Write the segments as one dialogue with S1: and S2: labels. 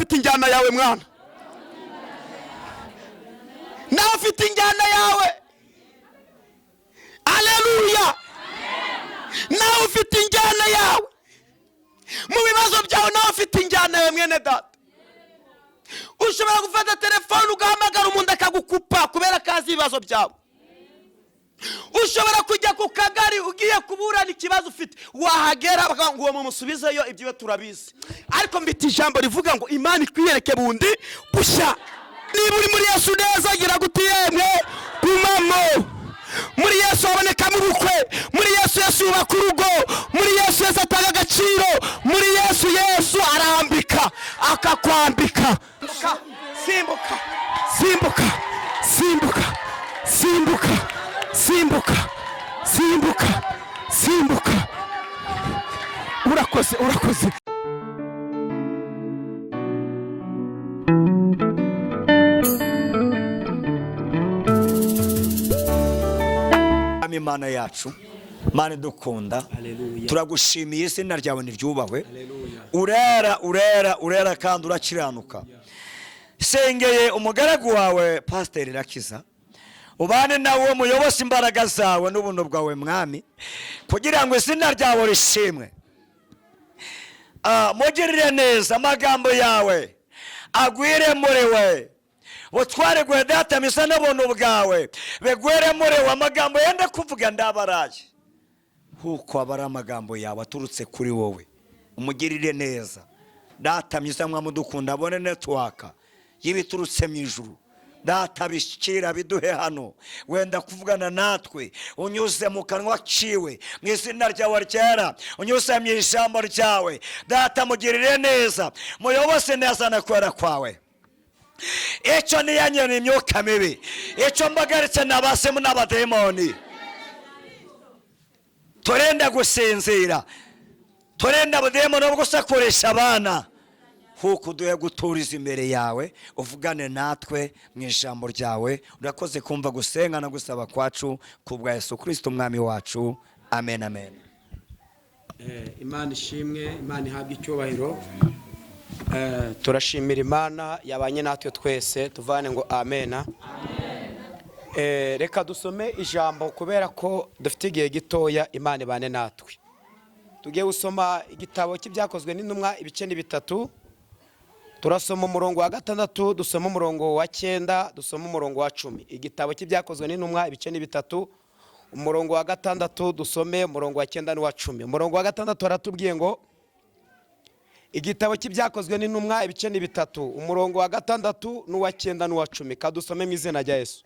S1: ufite injyana yawe mwana, nawe ufite injyana yawe. Haleluya. Nawe ufite injyana yawe mu bibazo byawe, nawe ufite injyana yawe mwene data. Ushobora gufata telefone ugahamagara umuntu akagukupa kubera kazi ibibazo byawe. Ushobora kujya ku kagari ugiye kuburana ikibazo ufite, wahagera bakavuga ngo uwo mumusubizeyo ibyo turabizi. Ariko mbita ijambo rivuga ngo Imana ikwiyereke bundi bushya. Niba uri muri Yesu neza agira guti yemwe gumamo. Muri Yesu haboneka mu bukwe, muri Yesu yubaka urugo, muri Yesu atanga agaciro, muri Yesu arambika akakwambika. Simbuka, simbuka, simbuka, simbuka, simbuka, simbuka, simbuka. Urakoze, urakoze. Imana yacu, Mana dukunda, turagushimiye izina ryawe niryubahwe. Urera kandi urakiranuka. Sengeye umugaragu wawe Pastor Irakiza, ubane nawe muyoboze imbaraga zawe n'ubuntu bwawe mwami, kugira ngo izina ryawe rishimwe. Mugirire neza, amagambo yawe agwire muri we. Utware gwe data misa n'ubuntu bwawe begwere muri we. Amagambo yenda kuvuga ndabaraje huko abara amagambo yawe aturutse kuri wowe. Umugirire neza data misa mwamudukunda, abone network yibiturutse mu ijuru. Data bishikira biduhe hano, wenda kuvugana natwe, unyuze mu kanwa ciwe mu izina ryawe ryera, unyuze mu ijambo ryawe. Data mugirire neza, muyobose neza na kwera kwawe. Echo niyanyene imyuka mibi, echo mbagaritse nabasemu n'abademoni. Turenda gusinzira, turenda abademoni no gusakoresha abana. Huko duhe guturiza imbere yawe, uvugane natwe mu ijambo ryawe. Urakoze kumva gusenga no gusaba kwacu kubwa Yesu Kristo umwami wacu. Amen, amen.
S2: Imana ishimwe, Imana ihabwe icyubahiro. Turashimira Imana yabanye natwe twese, tuvane ngo amen. Reka dusome ijambo kubera ko dufite igihe gitoya. Imana ibane natwe. Tugiye gusoma igitabo cy'ibyakozwe n'intumwa ibice ni 3. Turasoma umurongo wa 6, dusoma umurongo wa 9, dusoma umurongo wa 10. Igitabo cy'ibyakozwe n'intumwa ibice ni 3, umurongo wa 6 dusome umurongo wa 9 n'uwa 10. Umurongo wa 6 aratubwiye ngo igitabo cy'ibyakozwe n'intumwa ibice ni 3, umurongo wa 6 n'uwa 9 n'uwa 10. Kadusome mu izina rya Yesu.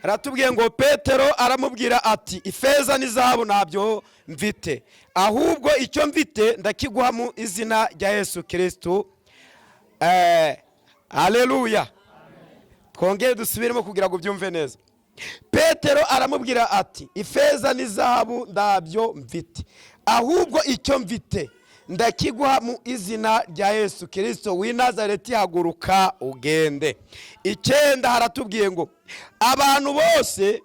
S2: Aratubwiye ngo Petero aramubwira ati, ifeza n'izahabu ntabyo mfite, ahubwo icyo mfite ndakiguha mu izina rya Yesu Kristo. Haleluya. Twongere dusubiremo kugira ngo byumve neza. Petero aramubwira ati, ifeza n'izahabu ntabyo mfite, ahubwo icyo mfite ndakiguha mu izina rya Yesu Kristo w'i Nazareti, haguruka ugende. 9 haratubwiye ngo abantu bose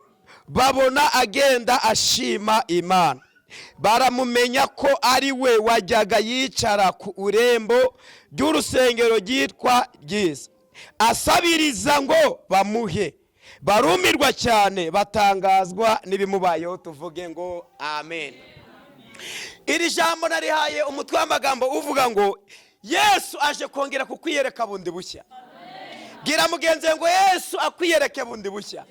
S2: babona agenda ashima Imana, baramumenya ko ari we wajyaga yicara ku urembo ry'urusengero ryitwa Ryiza, asabiriza ngo bamuhe. Barumirwa cyane, batangazwa n'ibimubayeho. Tuvuge ngo amen. Iri jambo narihaye umutwe w'amagambo uvuga ngo Yesu aje kongera kukwiyereka bundi bushya. Gira mugenzi ngo Yesu akwiyereke bundi bushya.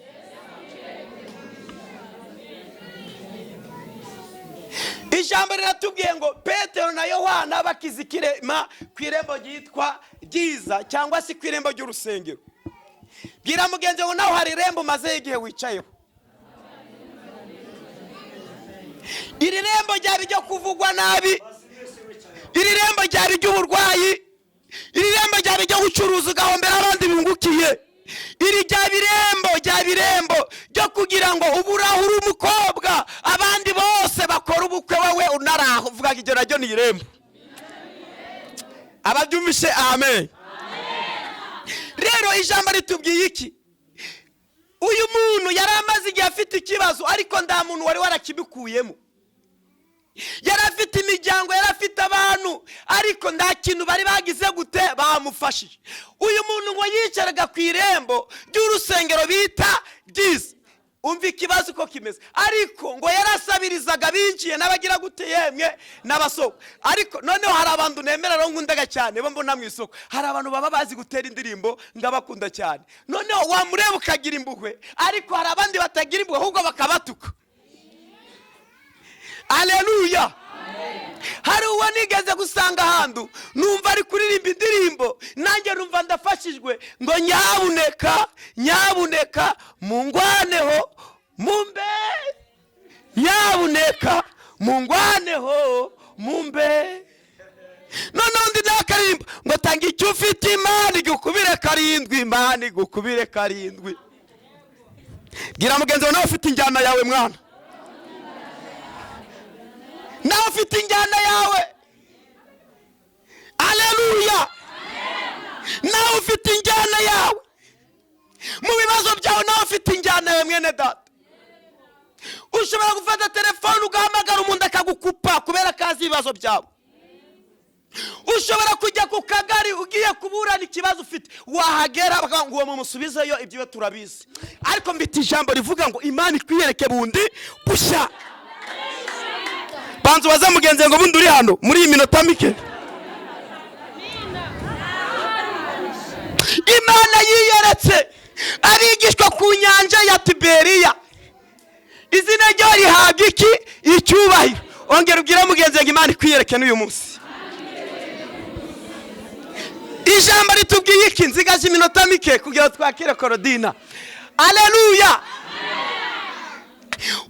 S2: Ijambo riratubwiye ngo Petero na Yohana bakizikirema ku irembo ryitwa Ryiza, cyangwa se ku irembo ry'urusengero. Gira mugenzi ngo naho hari irembo maze igihe wicayeho. Iri rembo ryari ryo kuvugwa nabi, iri rembo ryari ry'uburwayi, iri rembo ryari ryo gucuruza ugahombera abandi bungukiye, iri ryabirembo ryo kugira ngo uburahuri umukobwa abandi bose bakora ubukwe wowe unaraho. Uvuga iryo naryo ni irembo. Ababyumishe amen. Rero ijambo ritubwiye iki? Uyu muntu yari amaze igihe afite ikibazo, ariko nda muntu wari warakibikuyemo. yari afite imiryango, yari afite abantu, ariko nta kintu bari bagize gute bamufashije. Uyu muntu ngo yicaraga ku irembo ry'urusengero bita Byiza. Umva ikibazo uko kimeze, ariko ngo yarasabirizaga binjiye n'abagira gute yemwe n'abasoko. Ariko noneho hari abantu nemerera nkundaga cyane bo mbona mu isoko, hari abantu baba bazi gutera indirimbo ngabakunda cyane. Noneho wamureba ukagira imbuhwe, ariko hari abandi batagira imbuhwe ahubwo bakabatuka. Haleluya. Hari uwo nigeze gusanga ahantu numva ari kuririmba indirimbo, nanjye numva ndafashijwe ngo nyabuneka mungwaneho mumbe, nyabuneka mungwaneho mumbe. Noneho ndi nakaririmba ngo tanga icyo ufite Imana igukubire karindwi, Imana igukubire karindwi. Gira mugenzi wawe nawe ufite injyana yawe mwana, nawe ufite injyana yawe. Haleluya. Nawe ufite injyana yawe mu bibazo byawe, nawe ufite injyana yawe mwene data. Ushobora gufata telefone ugahamagara umuntu akagukupa kubera kazi ibibazo byawe. Ushobora kujya ku kagari ugiye kuburana ikibazo ufite, wahagera bakavuga ngo uwo mumusubizeyo ibyo turabizi, ariko mbita ijambo rivuga ngo Imana ikwiyereke bundi bushya. Banzu baza mugenzi ngo bundi uri hano muri iyi minota mike. Imana yiyeretse abigishwa ku nyanja ya Tiberiya, izina ryo rihabwa iki? Icyubahiro. Ongera ubwire mugenzi ngo Imana ikwiyereke n'uyu munsi. Ijambo ritubwiye iki? Nzigaje iminota mike kugira twakire Korodina. Haleluya.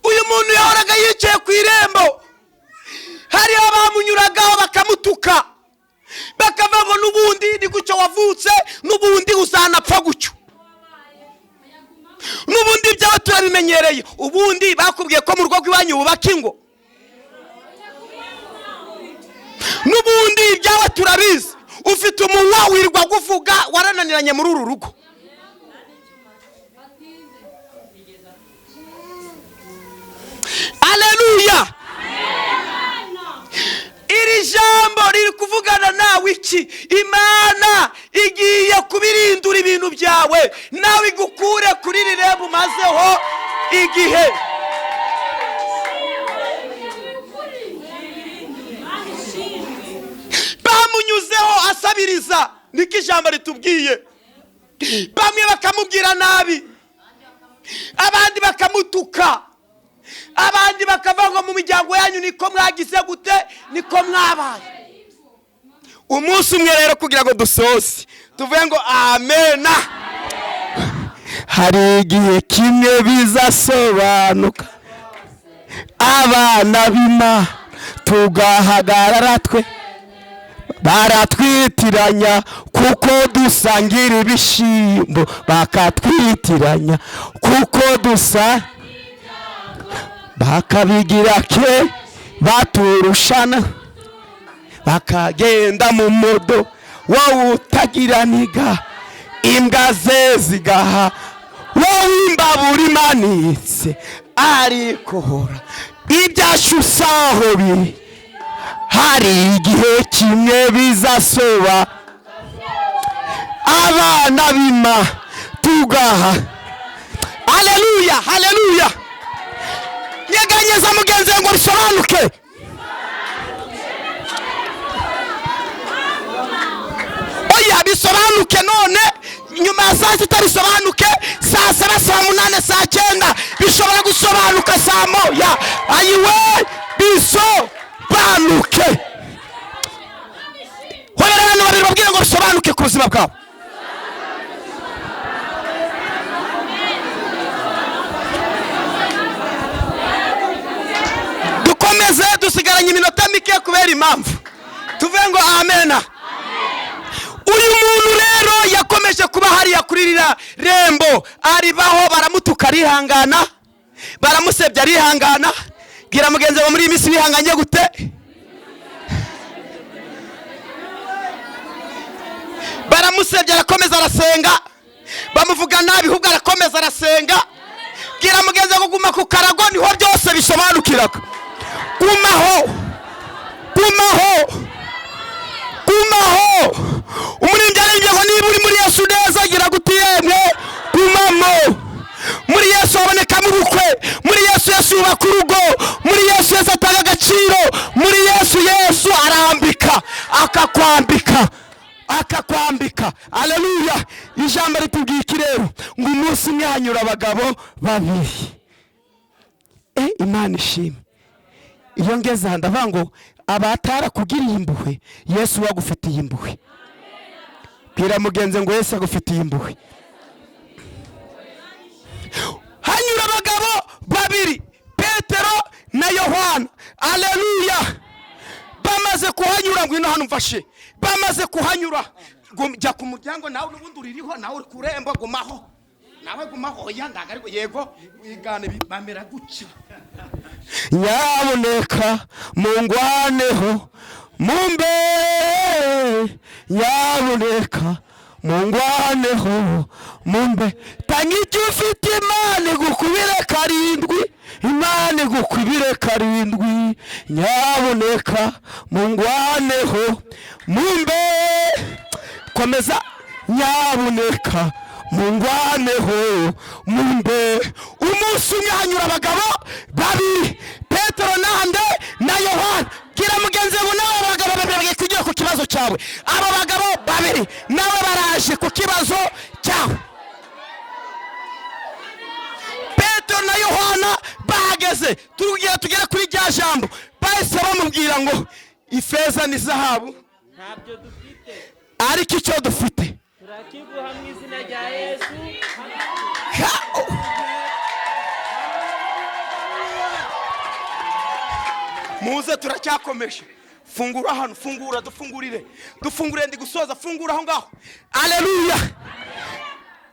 S2: Uyu muntu yahoraga yicaye ku irembo, hari abamunyuragaho bakamutuka, bakavuga ngo n'ubundi ni gucyo wavutse, n'ubundi uzanapfa gucyo, n'ubundi byawe turabimenyereye, ubundi bakubwiye ko mu rugo rw'iwanyu bubaka ingo, n'ubundi byawe turabizi, ufite umunwa wirirwa guvuga warananiranye muri uru rugo. Haleluya. Iri jambo riri kuvugana nawe iki? Imana igiye kubirindura ibintu byawe, nawe igukure kuri rirembo umazeho igihe. Bamunyuzeho asabiriza, niko ijambo ritubwiye. Bamwe bakamubwira nabi, abandi bakamutuka, abandi bakavuga mu miryango yanyu niko mwagize gute, niko mwabaye. Umunsi umwe rero kugira ngo dusoze tuvuye ngo amena, hari igihe kimwe bizasobanuka abana b'Imana tugahagarara twe, baratwitiranya kuko dusangira ibishimbo, bakatwitiranya kuko dusa, bakabigira ke baturushana, bakagenda mu modo wowe utagira niga, imbwa ze zigaha wowe imbabura imanitse, ariko hora ibyashusaho biri, hari igihe kimwe bizasoba abana b'Imana tugaha. Haleluya, haleluya. Nyeganyeza mugenzi ngo bisobanuke. Oya bisobanuke none, nyuma ya saa sita bisobanuke, saa saba, saa munane, saa cyenda, bishobora gusobanuka saa moya. Ayiwe bisobanuke. Hobera abantu babiri babwire ngo bisobanuke ku buzima bwabo. Dukomeze dusigaranye iminota mike kubera impamvu. Tuvuge ngo amena. Uyu muntu rero yakomeje kuba hariya kuri rira rembo, aribaho baramutuka arihangana, baramusebya arihangana. Gira mugenzi wa muri imisi bihanganye gute? Baramusebya arakomeza arasenga, bamuvuga nabi ahubwo arakomeza arasenga. Gira mugenzi wo kuguma ku karago niho byose bisobanukiraga. gumaho umuririmbyi aririmbye ngo niba uri muri Yesu neza gira guti yemwe gumamo. Muri Yesu habonekamo ubukwe, muri Yesu yubaka urugo, muri Yesu atanga agaciro, muri Yesu arambika akakwambika. Haleluya. Ijambo ritubwiye iki rero? Ngo umunsi umwe hanyura abagabo babiri. Imana ishimwe. Iyo ngeze aha ndavuga ngo abatara kugiriye impuhwe Yesu wagufitiye impuhwe. Bwira mugenzi ngo Yesu agufitiye impuhwe. Hanyura abagabo babiri, Petero na Yohana. Haleluya. Bamaze kuhanyura, ngo ino hano mfashe, bamaze kuhanyura, jya ku muryango nawe n'ubundi uririho, nawe uri kurembo, gumaho nawe gumaho. Oya ndaga ariko yego wigane bamera gutya. Nyaboneka mungwaneho mumbe, nyaboneka mungwaneho mumbe. Tanyiki ufite Imana igukubire karindwi, Imana igukubire karindwi. Nyaboneka mungwaneho mumbe. Komeza. Nyaboneka mungwaneho mumbe. Umunsi umwe hanyura abagabo babiri, Petero na Yohana. Gira mugenzi wawe nawe abagabo babiri bagiye kugira ku kibazo cyawe. Aba bagabo babiri nawe baraje ku kibazo cyawe. Petero na Yohana bahageze, tugera kuri rya jambo, bahise bamubwira ngo ifeza n'izahabu
S3: ntabyo dufite,
S2: ariko icyo dufite
S3: turakiguha mu izina rya Yesu.
S2: Muze turacyakomeje. Fungura hano, dufungurire ndi gusoza. Fungura aho ngaho. Haleluya.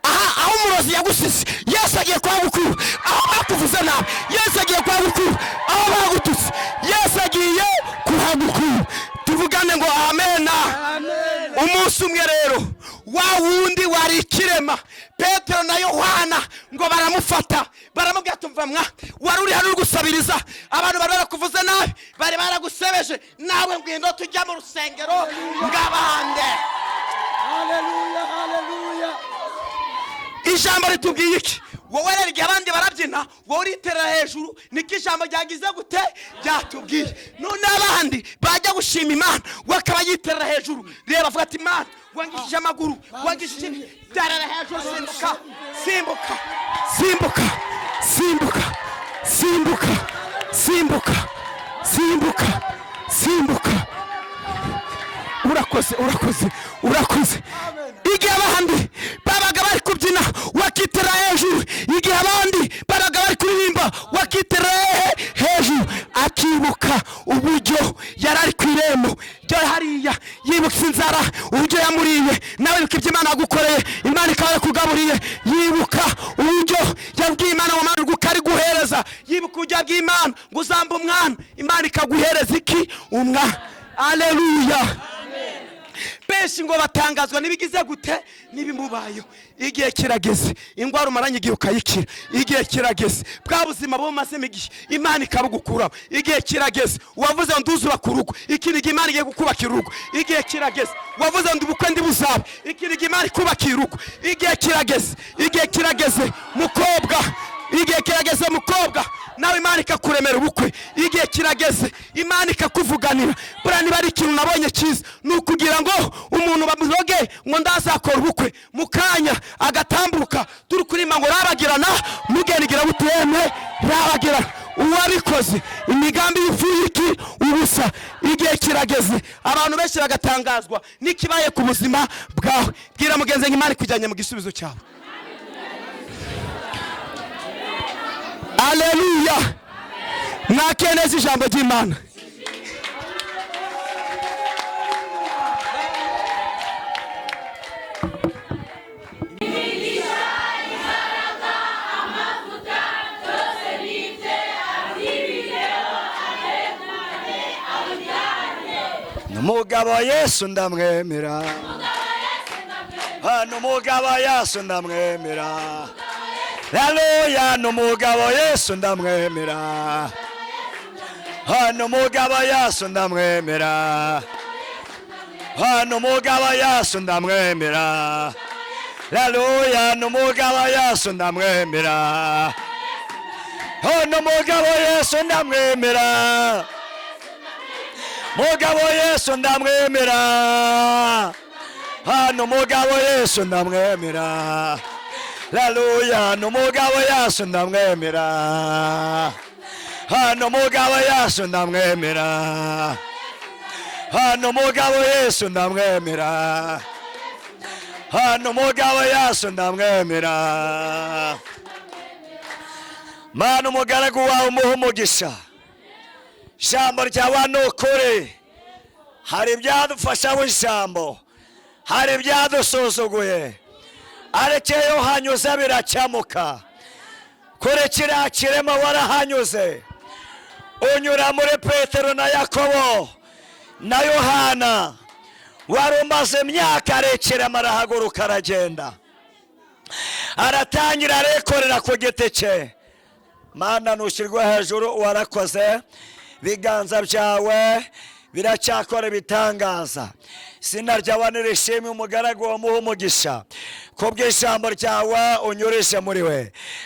S2: Aho umurozi yagusize Yesu agiye kwa bukuru. Aho bakuvuze nabi Yesu agiye kwa bukuru. Aho bagututse Yesu agiye kwa bukuru. Tuvugane ngo amen. Umunsi umwe rero wa wundi wari ikirema, Petero na Yohana ngo baramufata, baramubwira tumva wari uri hano gusabiriza, abantu bari barakuvuze nabi, bari baragusebeje, nawe ngwino tujya mu rusengero ngabande.
S3: Haleluya.
S2: Ijambo ritubwiye iki? Wowe rero igihe abandi barabyina, wowe uritera hejuru, niko ijambo ryagize gute ryatubwiye. None abandi bajya gushima Imana, wakaba yitera hejuru. Reba avuga ati Imana wangishije amaguru, wangishije tarara hejuru. Simbuka. Urakoze. Igihe abandi babaga bari kubyina wakitera hejuru, igihe abandi babaga bari kuririmba wakitera hejuru, akibuka uburyo yarari ku irembo ryo hariya, yibuka inzara uburyo yamuriye, nawe yuko ibyo Imana yagukoreye, Imana ikaba yakugaburiye. Yibuka uburyo yabwiye Imana ngo Mana ukari guhereza, yibuka uburyo yabwiye Imana ngo uzamba umwana, Imana ikaguhereza iki? Umwana. Haleluya. Benshi ngo batangazwa nibigize gute nibimubayo. Igihe kirageze, ingwara umaranye igihe ukayikira. Igihe kirageze, bwa buzima bumaze igihe Imana ikabugukuraho. Igihe kirageze, wavuze ngo nduzura ku rugo, ikindi Imana igiye gukubakira urugo. Igihe kirageze, wavuze ngo ubukwe ndi buzabe, ikindi Imana ikubakira urugo. Igihe kirageze mukobwa, igihe kirageze mukobwa, nawe Imana ikakuremera ubukwe. Igihe kirageze, Imana ikakuvuganira. Buriya niba ari ikintu nabonye cyiza, ni ukugira ngo umuntu bamuroge ngo ndazakora ubukwe, mu kanya agatambuka turi kurima ngo rabagirana, mugenigira buteme rabagirana. Uwabikoze imigambi y'ipfuye iki ubusa. Igihe kirageze, abantu benshi bagatangazwa n'ikibaye ku buzima bwawe. Bwira mugenzi ngo Imana ikujyanye mu gisubizo cyawe. Haleluya. Mwakeneza ijambo ry'Imana.
S1: Umugabo Yesu ndamwemera, umugabo Yesu ndamwemera. Haleluya. Umugabo Yesu ndamwemera, hano umugabo Yesu ndamwemera, hano umugabo Yesu ndamwemera, haleluya, hano umugabo Yesu ndamwemera, hano umugabo Yesu ndamwemera, mugabo Yesu ndamwemera, hano umugabo Yesu ndamwemera, haleluya, hano umugabo Yesu ndamwemera, hano umugabo Yesu ndamwemera, hano umugabo Yesu ndamwemera, hano umugabo Yesu ndamwemera. Mana umugaragu wawe umuha umugisha, ijambo ryawe ni ukuri, hari ibyadufashaho ijambo, hari ibyadusuzuguye, arekeyeho hanyuze biracyamuka, kuri kiriya kirema warahanyuze, unyura muri Petero na Yakobo na Yohana, wari umaze imyaka arekirema arahaguruka aragenda, aratangira arekorera ku giti cye. Mana nushyirwe hejuru, warakoze, biganza byawe biracyakora ibitangaza, izina ryawe nirishimwe, umugaragu wamuha umugisha kubw'ijambo ryawe unyurishe muri we,